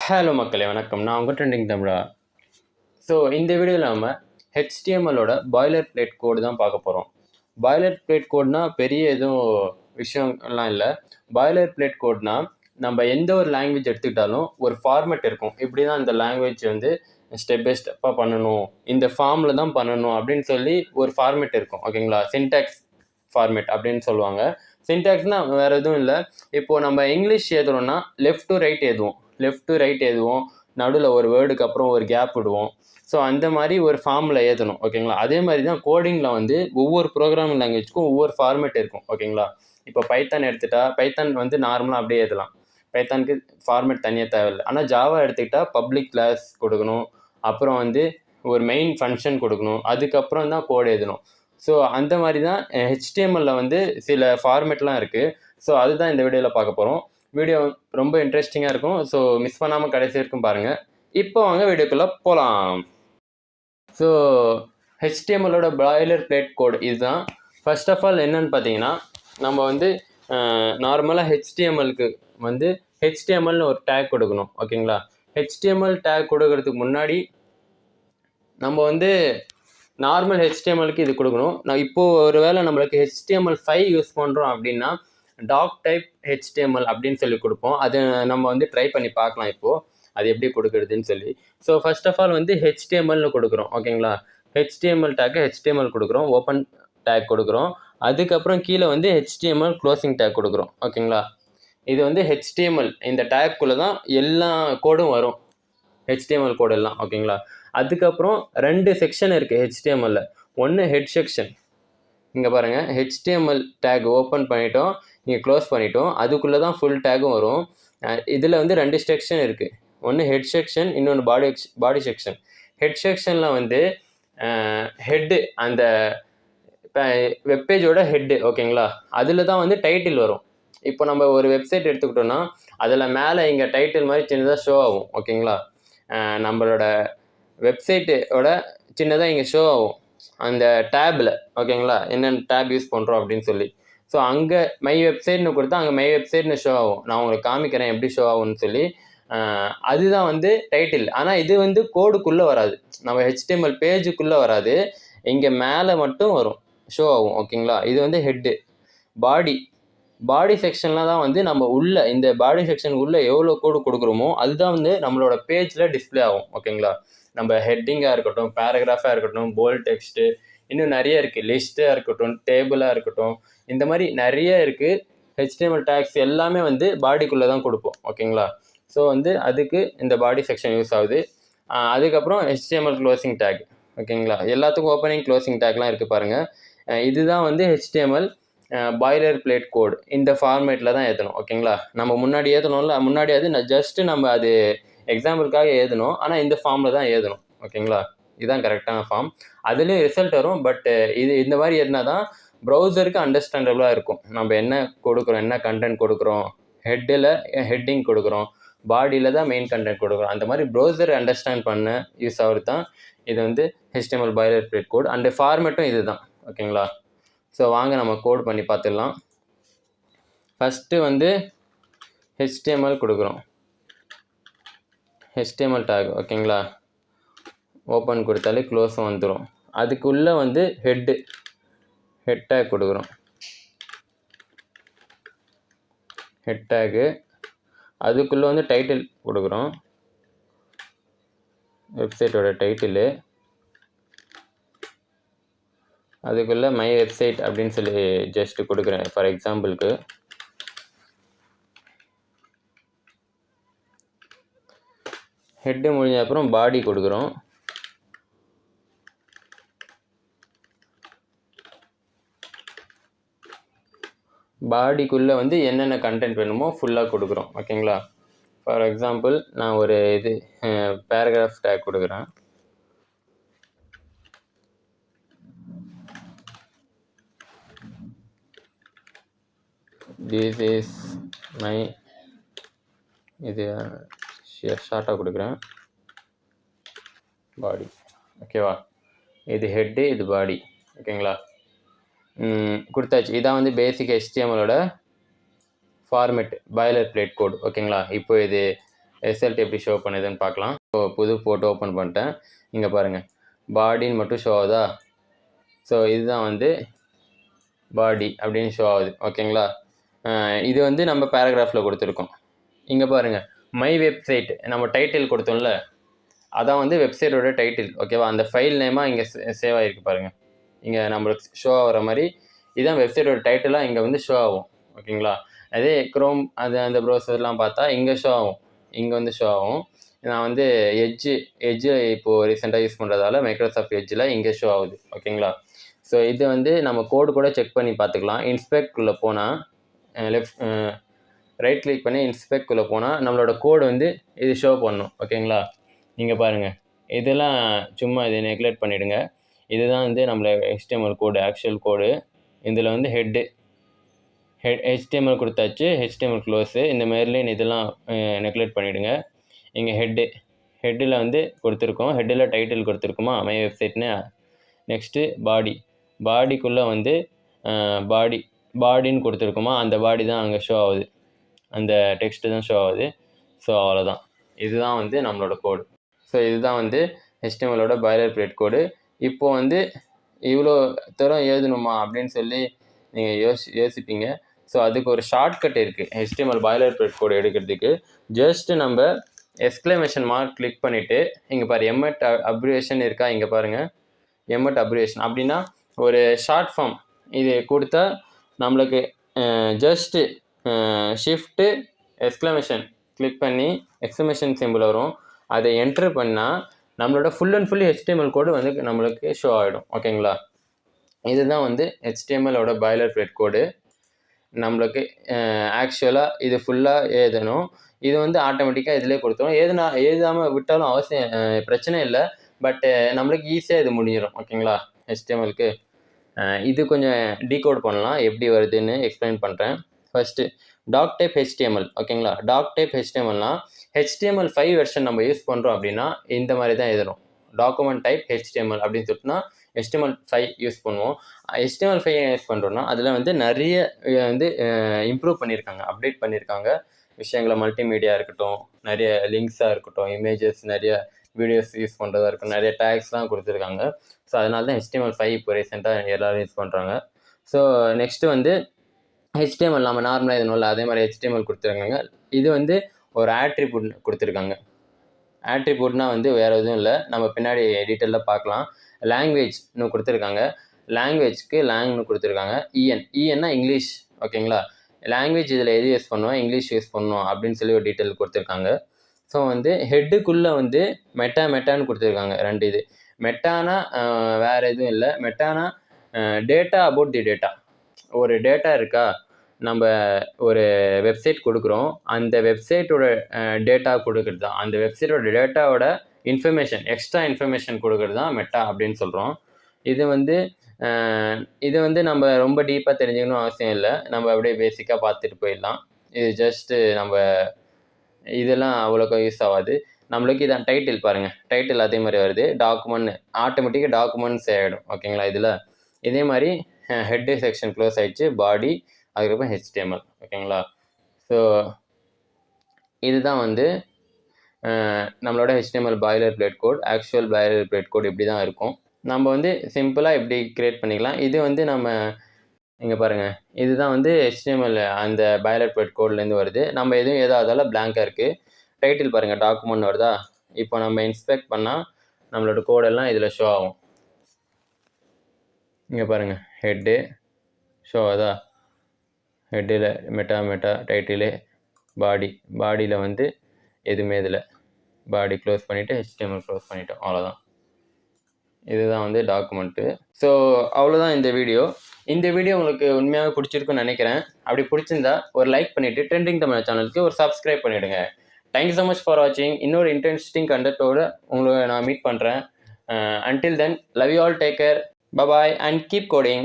Hello மக்களே வணக்கம். நான் உங்கள் ட்ரெண்டிங் தமிழா. ஸோ இந்த வீடியோவில் நம்ம ஹெச்டிஎம்எல்லோட பாய்லர் பிளேட் கோடு தான் பார்க்க போகிறோம். பாய்லர் பிளேட் கோட்னா பெரிய எதுவும் விஷயம்லாம் இல்லை. பாய்லர் பிளேட் கோட்னா நம்ம எந்த ஒரு லாங்குவேஜ் எடுத்துக்கிட்டாலும் ஒரு ஃபார்மேட் இருக்கும். இப்படி தான் இந்த லாங்குவேஜ் வந்து ஸ்டெப் பை ஸ்டெப்பாக பண்ணணும், இந்த ஃபார்மில் தான் பண்ணணும் அப்படின்னு சொல்லி ஒரு ஃபார்மேட் இருக்கும். ஓகேங்களா? சின்டாக்ஸ் ஃபார்மேட் அப்படின்னு சொல்லுவாங்க. சின்டாக்ஸ்னால் வேறு எதுவும் இல்லை. இப்போது நம்ம இங்கிலீஷ் எழுதுறோம்னா லெஃப்ட் டு ரைட் எழுதுவோம், நடுவில் ஒரு வேர்டுக்கு அப்புறம் ஒரு கேப் விடுவோம். ஸோ அந்த மாதிரி ஒரு ஃபார்மில் ஏற்றணும். ஓகேங்களா? அதே மாதிரி தான் கோடிங்கில் வந்து ஒவ்வொரு ப்ரோக்ராமிங் லாங்குவேஜ்க்கும் ஒவ்வொரு ஃபார்மேட் இருக்கும். ஓகேங்களா? இப்போ பைத்தான் எடுத்துட்டா பைத்தான் வந்து நார்மலாக அப்படியே எழுதலாம். பைத்தானுக்கு ஃபார்மேட் தனியாக தேவையில்லை. ஆனால் ஜாவா எடுத்துக்கிட்டால் பப்ளிக் கிளாஸ் கொடுக்கணும், அப்புறம் வந்து ஒரு மெயின் ஃபங்க்ஷன் கொடுக்கணும், அதுக்கப்புறம் தான் கோட் எழுதணும். ஸோ அந்த மாதிரி தான் ஹெச்டிஎம்எல்ல வந்து சில ஃபார்மேட்லாம் இருக்குது. ஸோ அதுதான் இந்த வீடியோவில் பார்க்க போகிறோம். வீடியோ ரொம்ப இன்ட்ரெஸ்டிங்காக இருக்கும். ஸோ மிஸ் பண்ணாமல் கடைசி வரைக்கும் பாருங்கள். இப்போ வாங்க வீடியோக்குள்ளே போகலாம். ஸோ ஹெச்டிஎம்எல்லோட பாய்லர் பிளேட் கோடு இதுதான். ஃபர்ஸ்ட் ஆஃப் ஆல் என்னன்னு பார்த்தீங்கன்னா, நம்ம வந்து நார்மலாக ஹெச்டிஎம்எல்க்கு வந்து ஹெச்டிஎம்எல்னு ஒரு டேக் கொடுக்கணும். ஓகேங்களா? ஹெச்டிஎம்எல் டேக் கொடுக்கறதுக்கு முன்னாடி நம்ம வந்து நார்மல் ஹெச்டிஎம்எல்க்கு இது கொடுக்கணும். நான் இப்போது ஒரு வேளை நம்மளுக்கு HTML5 யூஸ் பண்ணுறோம் அப்படின்னா டாக் டைப் HTML அப்படின்னு சொல்லி கொடுப்போம். அது நம்ம வந்து ட்ரை பண்ணி பார்க்கலாம் இப்போது அது எப்படி கொடுக்குறதுன்னு சொல்லி. ஸோ ஃபர்ஸ்ட் ஆஃப் ஆல் வந்து HTMLனு கொடுக்குறோம். ஓகேங்களா? HTML டேக்கு HTML கொடுக்குறோம், ஓப்பன் டேக் கொடுக்குறோம். அதுக்கப்புறம் கீழே வந்து HTML க்ளோசிங் டேக் கொடுக்குறோம். ஓகேங்களா? இது வந்து HTML இந்த டேக்குள்ளே தான் எல்லா கோடும் வரும், HTML கோடு எல்லாம். ஓகேங்களா? அதுக்கப்புறம் 2 செக்ஷன் இருக்குது HTML. ஒன்று ஹெட் செக்ஷன். இங்கே பாருங்கள், HTML டேக் ஓப்பன் பண்ணிட்டோம், இங்கே க்ளோஸ் பண்ணிட்டோம், அதுக்குள்ளே தான் ஃபுல் டேக்கும் வரும். இதில் வந்து 2 செக்ஷன் இருக்குது. ஒன்று ஹெட் செக்ஷன், இன்னொன்று பாடி செக்ஷன். ஹெட் செக்ஷனில் வந்து ஹெட்டு, அந்த வெப்பேஜோட ஹெட்டு. ஓகேங்களா? அதில் தான் வந்து டைட்டில் வரும். இப்போ நம்ம ஒரு வெப்சைட் எடுத்துக்கிட்டோன்னா அதில் மேலே இங்கே டைட்டில் மாதிரி சின்னதாக ஷோ ஆகும். ஓகேங்களா? நம்மளோட வெப்சைட்டோட சின்னதாக இங்கே ஷோ ஆகும் அந்த டேபில். ஓகேங்களா? என்னென்ன டேப் யூஸ் பண்ணுறோம் அப்படின்னு சொல்லி. ஸோ அங்கே மை வெப்சைட்னு கொடுத்தா அங்கே மை வெப்சைட்னு ஷோ ஆகும். நான் உங்களுக்கு காமிக்கிறேன் எப்படி ஷோ ஆகும்னு சொல்லி. அதுதான் வந்து டைட்டில். ஆனால் இது வந்து கோடுக்குள்ளே வராது, நம்ம HTML பேஜுக்குள்ளே வராது, இங்கே மேலே மட்டும் வரும், ஷோ ஆகும். ஓகேங்களா? இது வந்து ஹெட்டு. பாடி செக்ஷனில் தான் வந்து நம்ம உள்ள இந்த பாடி செக்ஷன் உள்ளே எவ்வளோ கோடு கொடுக்குறோமோ அதுதான் வந்து நம்மளோட பேஜில் டிஸ்பிளே ஆகும். ஓகேங்களா? நம்ம ஹெட்டிங்காக இருக்கட்டும், பேராகிராஃபாக இருக்கட்டும், போல்ட் டெக்ஸ்ட்டு, இன்னும் நிறைய இருக்குது, லிஸ்ட்டாக இருக்கட்டும், டேபிளாக இருக்கட்டும், இந்த மாதிரி நிறைய இருக்குது. HTML டேக்ஸ் எல்லாமே வந்து பாடிக்குள்ளே தான் கொடுப்போம். ஓகேங்களா? ஸோ வந்து அதுக்கு இந்த பாடி செக்ஷன் யூஸ் ஆகுது. அதுக்கப்புறம் HTML க்ளோசிங் டேக். ஓகேங்களா? எல்லாத்துக்கும் ஓப்பனிங் க்ளோசிங் டேக்லாம் இருக்குது பாருங்கள். இதுதான் வந்து HTML பாய்லர் பிளேட் கோடு. இந்த ஃபார்மேட்டில் தான் ஏற்றணும். ஓகேங்களா? நம்ம முன்னாடி ஏற்றணும்ல, முன்னாடி அது ஜஸ்ட்டு நம்ம அது எக்ஸாம்பிளுக்காக எழுதணும், ஆனால் இந்த ஃபார்மில் தான் எழுதணும். ஓகேங்களா? இதுதான் கரெக்டான ஃபார்ம். அதுலேயும் ரிசல்ட் வரும். பட் இது இந்த மாதிரி எழுதினா தான் ப்ரௌசருக்கு அண்டர்ஸ்டாண்டபிளாக இருக்கும். நம்ம என்ன கொடுக்குறோம், என்ன கண்டென்ட் கொடுக்குறோம், ஹெட்டில் ஹெட்டிங் கொடுக்குறோம், பாடியில் தான் மெயின் கண்டென்ட் கொடுக்குறோம். அந்த மாதிரி ப்ரௌசர் அண்டர்ஸ்டாண்ட் பண்ண யூஸ் ஆகுது தான் இது வந்து HTML boiler plate code. And ஃபார்மேட்டும் இது தான். ஓகேங்களா? ஸோ வாங்க நம்ம கோட் பண்ணி பார்த்துடலாம். ஃபஸ்ட்டு வந்து HTML கொடுக்குறோம், HTML டேக். ஓகேங்களா? ஓப்பன் கொடுத்தாலே க்ளோஸ் வந்துடும். அதுக்குள்ளே வந்து ஹெட் டேக் கொடுக்குறோம், ஹெட் டேக்கு. அதுக்குள்ளே வந்து டைட்டில் கொடுக்குறோம், வெப்சைட்டோட டைட்டிலு. அதுக்குள்ளே மை வெப்சைட் அப்படின்னு சொல்லி ஜஸ்ட் கொடுக்குறேன் ஃபார் எக்ஸாம்பிளுக்கு. ஹெட்டு முடிஞ்ச அப்புறம் பாடி கொடுக்குறோம். பாடிக்குள்ளே வந்து என்னென்ன கண்டென்ட் வேணுமோ ஃபுல்லாக கொடுக்குறோம். ஓகேங்களா? ஃபார் எக்ஸாம்பிள் நான் ஒரு இது பேராகிராஃப் டேக் கொடுக்குறேன். திஸ் இஸ் மை, இது ஷார்ட்டாக கொடுக்குறேன், பாடி. ஓகேவா? இது ஹெட்டு, இது பாடி. ஓகேங்களா? கொடுத்தாச்சு. இதான் வந்து பேசிக் HTMLோட ஃபார்மேட் பாய்லர் பிளேட் கோடு. ஓகேங்களா? இப்போ இது ரிசல்ட் எப்படி ஷோ பண்ணுதுன்னு பார்க்கலாம். ஸோ புது ஃபோட்டோ ஓப்பன் பண்ணிட்டேன். இங்கே பாருங்கள், பாடின்னு மட்டும் ஷோ ஆகுதா? ஸோ இதுதான் வந்து பாடி அப்படின்னு ஷோ ஆகுது. ஓகேங்களா? இது வந்து நம்ம பேராகிராஃபில் கொடுத்துருக்கோம். இங்கே பாருங்கள், மை வெப்சைட் நம்ம டைட்டில் கொடுத்தோம்ல, அதான் வந்து வெப்சைட்டோட டைட்டில். ஓகேவா? அந்த ஃபைல் நேமாக இங்கே சேவ் ஆகிருக்கு பாருங்கள். இங்கே நம்மளுக்கு ஷோ ஆகிற மாதிரி இதுதான் வெப்சைட்டோட டைட்டிலாக இங்கே வந்து ஷோ ஆகும். ஓகேங்களா? அதே க்ரோம் அந்த ப்ரௌசர்லாம் பார்த்தா இங்கே ஷோ ஆகும், இங்கே வந்து ஷோ ஆகும். நான் வந்து எட்ஜு இப்போது ரீசெண்டாக யூஸ் பண்ணுறதால மைக்ரோசாஃப்ட் எட்ஜில் இங்கே ஷோ ஆகுது. ஓகேங்களா? ஸோ இது வந்து நம்ம கோடு கூட செக் பண்ணி பார்த்துக்கலாம். இன்ஸ்பெக்ட்குள்ளே போனால் ரைட் கிளிக் பண்ணி இன்ஸ்பெக்ட்குள்ளே போனால் நம்மளோட கோடு வந்து இது ஷோ பண்ணணும். ஓகேங்களா? நீங்கள் பாருங்கள், இதெல்லாம் சும்மா இதை நெக்லெக்ட் பண்ணிவிடுங்க. இதுதான் வந்து நம்மளோட HTML கோடு, ஆக்சுவல் கோடு. இதில் வந்து HTML கொடுத்தாச்சு, HTML க்ளோஸு. இந்த மெர்லின் இதெல்லாம் நெக்லெக்ட் பண்ணிவிடுங்க. இங்கே ஹெட்டில் வந்து கொடுத்துருக்கோம், ஹெட்டில் டைட்டில் கொடுத்துருக்கோமா, மை வெப்சைட்னு. நெக்ஸ்ட்டு பாடிக்குள்ளே வந்து பாடின்னு கொடுத்துருக்கோமா, அந்த பாடி தான் அங்கே ஷோ ஆகுது, அந்த டெக்ஸ்ட்டு தான் ஷோ ஆகுது. ஸோ அவ்வளோதான், இதுதான் வந்து நம்மளோட கோடு. ஸோ இதுதான் வந்து HTMLோட பாய்லர் பிளேட் கோடு. இப்போது வந்து இவ்வளோ தூரம் எழுதணுமா அப்படின்னு சொல்லி நீங்கள் யோசிப்பீங்க. ஸோ அதுக்கு ஒரு ஷார்ட்கட் இருக்குது. HTML பாய்லர் பிளேட் கோடு எடுக்கிறதுக்கு ஜஸ்ட்டு நம்ம எக்ஸ்க்ளமேஷன் மார்க் கிளிக் பண்ணிவிட்டு இங்கே பாரு எம்எட் அப்ரிவேஷன் இருக்கா, இங்கே பாருங்கள் எம்எட் அப்ரிவேஷன். அப்படின்னா ஒரு ஷார்ட் ஃபார்ம் இது கொடுத்தா நம்மளுக்கு ஜஸ்ட்டு ஷிஃப்ட்டு எக்ஸ்க்ளமேஷன் கிளிக் பண்ணி எக்ஸ்க்ளமேஷன் சிம்பிள் வரும். அதை என்ட்ரு பண்ணால் நம்மளோட ஃபுல் அண்ட் ஃபுல்லி HTML கோடு வந்து நம்மளுக்கு ஷோ ஆகிடும். ஓகேங்களா? இதுதான் வந்து HTMLோட பாய்லர் பிளேட் கோடு. நம்மளுக்கு ஆக்சுவலாக இது ஃபுல்லாக எழுதணும். இது வந்து ஆட்டோமேட்டிக்காக இதிலே கொடுத்துரும். எழுதாமல் விட்டாலும் பிரச்சனை இல்லை. பட்டு நம்மளுக்கு ஈஸியாக இது முடிஞ்சிடும். ஓகேங்களா? HTMLக்கு இது கொஞ்சம் டீகோட் பண்ணலாம், எப்படி வருதுன்னு எக்ஸ்பிளைன் பண்ணுறேன். First doctype HTML. ஓகேங்களா? டாக் டைப் HTMLனால் HTML5 வெர்ஷன் நம்ம யூஸ் பண்ணுறோம் அப்படின்னா இந்த மாதிரி தான் எழுதணும். டாக்குமெண்ட் டைப் HTML அப்படின்னு சொல்லிட்டுனா HTML5 யூஸ் பண்ணுவோம். HTML5 யூஸ் பண்ணுறோன்னா அதில் வந்து நிறைய வந்து இம்ப்ரூவ் பண்ணியிருக்காங்க, அப்டேட் பண்ணியிருக்காங்க விஷயங்களை. மல்டிமீடியா இருக்கட்டும், நிறைய லிங்க்ஸாக இருக்கட்டும், இமேஜஸ், நிறைய வீடியோஸ் யூஸ் பண்ணுறதா இருக்கும், நிறைய டேக்ஸ்லாம் கொடுத்துருக்காங்க. ஸோ அதனால தான் HTML5 இப்போ ரீசெண்டாக எல்லோரும் யூஸ் பண்ணுறாங்க. ஸோ நெக்ஸ்ட்டு வந்து HTML நம்ம நார்மலாக எதுவும் அதே மாதிரி HTML கொடுத்துருக்காங்க. இது வந்து ஒரு ஆட்ரிபியூட் கொடுத்துருக்காங்க. ஆட்ரிபியூட்னால் வந்து வேறு எதுவும் இல்லை, நம்ம பின்னாடி டீட்டெயிலாக பார்க்கலாம். லாங்குவேஜ்னு கொடுத்துருக்காங்க, லாங்குவேஜ்க்கு லாங்னு கொடுத்துருக்காங்க. இஎன்னா இங்கிலீஷ். ஓகேங்களா? லாங்குவேஜ் இதில் எது யூஸ் பண்ணுவோம், இங்கிலீஷ் யூஸ் பண்ணணும் அப்படின்னு சொல்லி ஒரு டீட்டெயில் கொடுத்துருக்காங்க. ஸோ வந்து ஹெட்டுக்குள்ளே வந்து மெட்டான்னு கொடுத்துருக்காங்க. 2 இது மெட்டானா வேறு எதுவும் இல்லை. மெட்டானா டேட்டா அபவுட் தி டேட்டா. ஒரு டேட்டா இருக்கா, நம்ம ஒரு வெப்சைட் கொடுக்குறோம், அந்த வெப்சைட்டோட டேட்டா கொடுக்குறது தான், அந்த வெப்சைட்டோட டேட்டாவோட இன்ஃபர்மேஷன், எக்ஸ்ட்ரா இன்ஃபர்மேஷன் கொடுக்குறது தான் மெட்டா அப்படின்னு சொல்கிறோம். இது வந்து நம்ம ரொம்ப டீப்பாக தெரிஞ்சுக்கணும் அவசியம் இல்லை, நம்ம அப்படியே பேசிக்காக பார்த்துட்டு போயிடலாம். இது ஜஸ்ட்டு நம்ம இதெல்லாம் அவ்வளோக்கா யூஸ் ஆகாது நம்மளுக்கு. இதான் டைட்டில் பாருங்கள், டைட்டில் அதே மாதிரி வருது. டாக்குமெண்ட் ஆட்டோமேட்டிக்காக டாக்குமெண்ட்ஸ் ஆகிடும். ஓகேங்களா? இதில் இதே மாதிரி ஹெட்டு செக்ஷன் க்ளோஸ் ஆகிடுச்சு, பாடி, அதுக்கப்புறம் HTML. ஓகேங்களா? ஸோ இதுதான் வந்து நம்மளோட HTML boiler plate code. Actual boiler plate code இப்படி தான் இருக்கும். நம்ம வந்து சிம்பிளாக இப்படி க்ரியேட் பண்ணிக்கலாம். இது வந்து நம்ம இங்கே பாருங்கள், இதுதான் வந்து HTML அந்த பாய்லர் பிளேட் கோட்லேருந்து வருது. நம்ம எதுவும் ஏதாவதால பிளாங்காக இருக்குது. டைட்டில் பாருங்கள், டாக்குமெண்ட் வருதா? இப்போ நம்ம இன்ஸ்பெக்ட் பண்ணால் நம்மளோட கோடெல்லாம் இதில் ஷோ ஆகும். இங்கே பாருங்கள், ஹெட்டு ஷோ ஆகுதா? ஹெட்டில் மெட்டா டைட்டிலு, பாடியில் வந்து எதுவுமே இதில் பாடி க்ளோஸ் பண்ணிவிட்டு HTML க்ளோஸ் பண்ணிவிட்டோம், அவ்வளோதான். இதுதான் வந்து டாக்குமெண்ட்டு. ஸோ அவ்வளோதான் இந்த வீடியோ. இந்த வீடியோ உங்களுக்கு உண்மையாக பிடிச்சிருக்குன்னு நினைக்கிறேன். அப்படி பிடிச்சிருந்தா ஒரு லைக் பண்ணிவிட்டு ட்ரெண்டிங் தமிழ் சேனலுக்கு ஒரு சப்ஸ்கிரைப் பண்ணிவிடுங்க. தேங்க்யூ ஸோ மச் ஃபார் வாட்சிங். இன்னொரு இன்ட்ரெஸ்டிங் கண்டென்ட்டோடு உங்களை நான் மீட் பண்ணுறேன். Until then, love you all, take care, bye bye and keep coding.